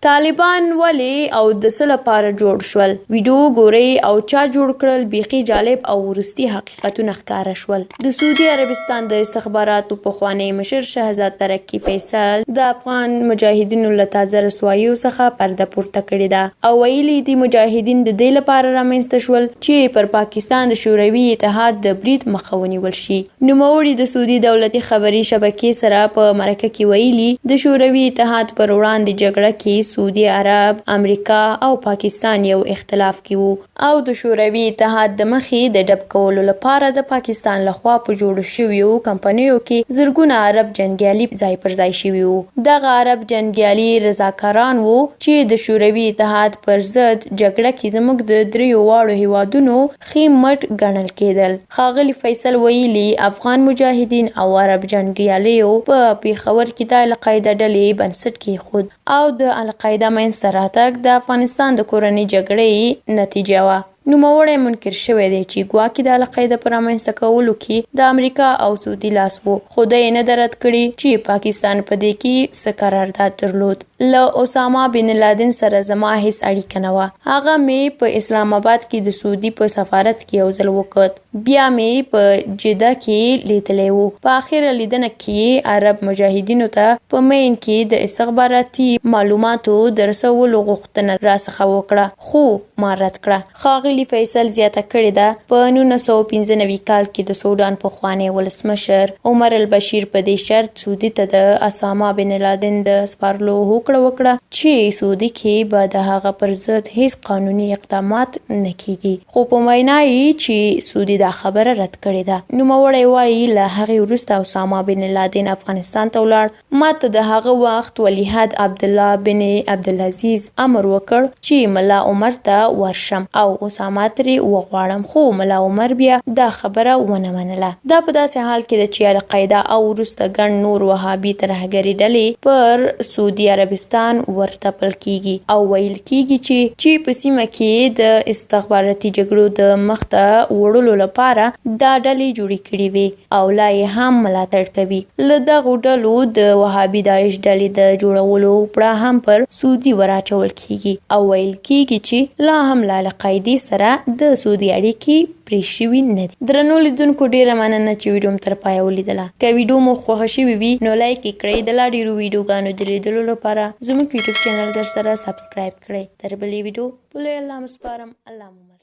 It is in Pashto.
طالبان ولې او د څه لپاره جوړ شول؟ ویډیو ګورئ او چا جوړ کړل؟ بیخي جالب او وروستي حقیقتونه ښکاره شول. د سعودي عربستان د استخباراتو پخواني مشر شهزاد ترکی فیصل د افغان مجاهدینو له تازه رسواییو څخه پرده پورته کړې ده او ویلي دي مجاهدین د دې لپاره رامنځته شول چې پر پاکستان د شوروي اتحاد د برید مخه ونیول شي. نوموړي د سعودي دولتي خبري شبکې سره په مرکه کې ویلي د شوروي اتحاد پر وړاندې جګړه کې سعودي عرب، امریکا او پاکستان یو اختلاف کې وو او د شوروي اتحاد د مخې د ډب کولو لپاره د پاکستان لخوا په جوړو شویو کمپنیو کې زرګونه عرب جنګیالي ځای پر ځای شوي وو. دغه عرب جنګیالي رضاکاران وو چې د شوروي اتحاد پر ضد جګړه کې زموږ د دریو واړو هیوادونو ښې مټ ګڼل کېدل. ښاغلي فیصل ویلي افغان مجاهدین او عرب جنګیالیو په پیښور کې د القاعده ډلې بنسټ کېښود او د القاعده منځته راتګ د افغانستان د کورنۍ جګړې نتیجه وه. نوموړی منکر شوی دی چې ګواکې د القاعده په رامنځته کولو کې د امریکا او سعودي لاس و، خو دی یې نه ده رد کړې چې پاکستان په دې کې څه قرارداد درلود. له اسامه بن لادن سره زما هیڅ اړیکه نه وه. هغه مې په اسلام آباد کې د سعودي په سفارت کې یو ځل وکت، بیا مې په جده کې لیدلی و. په اخره لیدنه کې عرب مجاهدینو ته په مین کې د استخباراتي معلوماتو د رسولو غوښتنه راڅخه وکړه، خو ما رد کړه. ښاغلي فیصل زیاته کړې ده په 1995 کال کې د سودان پخواني ولسمشر عمر البشیر په دې شرط سعودي ته د اسامه بن لادن د سپارلو هوکړه وکړه چې سعودي کې به د هغه پر ضد هیڅ قانوني اقدامات نه کیږي، خو په وینا یې چې سعودي دا خبره رد کړې ده. نوموړی وایي له هغې وروسته اسامه بن لادن افغانستان ته ولاړ. ما ته د هغه وخت ولیعهد عبدالله بن عبدالعزیز امر وکړ چې ملا عمر ته ورشم او اسامه ترې وغواړم، خو ملا عمر بیا دا خبره ونه منله. دا په داسې حال کې ده چې القاعده او وروسته ګڼ نور وهابي ترهګري ډلې پر سعودي عربستان ورتپل کیږي او ویل کیږي چې په سیمه کې د استخباراتي جګړو د مخته وړلو لپاره دا ډلې جوړې کړې وي او لا یې هم ملاتړ کوي. له دغو ډلو د وهابي داعش ډلې د جوړولو پړه هم پر سعودي وراچول کیږي او ویل کیږي چې لا هم له القاعدې سره د سعودي اړیکې پرې شوي نه دي. درنو لیدونکو ډیره مننه چې ویډیو مو تر پایه ولیدله. که ویډیو مو خوښه شوې وي نو لایک یې کړئ. د لا ډېرو ویډیوګانو د لیدلو لپاره زموږ یوټیوب چینل در سره سبسکرایب کړئ. تر بلې ویډیو په لوی الله مو سپارم. الله مو